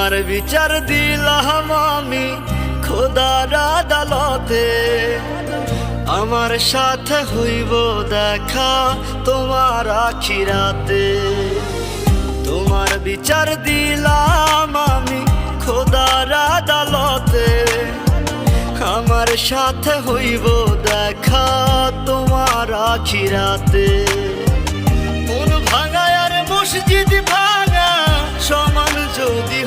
তোমার বিচার দিলাম আমি খোদার আদালতে, আমার সাথে হইব দেখা তোমার আখিরাতে। তোমার বিচার দিলাম আমি খোদার আদালতে, আমার সাথে হইব দেখা তোমার আখিরাতে। মন ভাঙা আর মসজিদ ভাঙা সমান যদি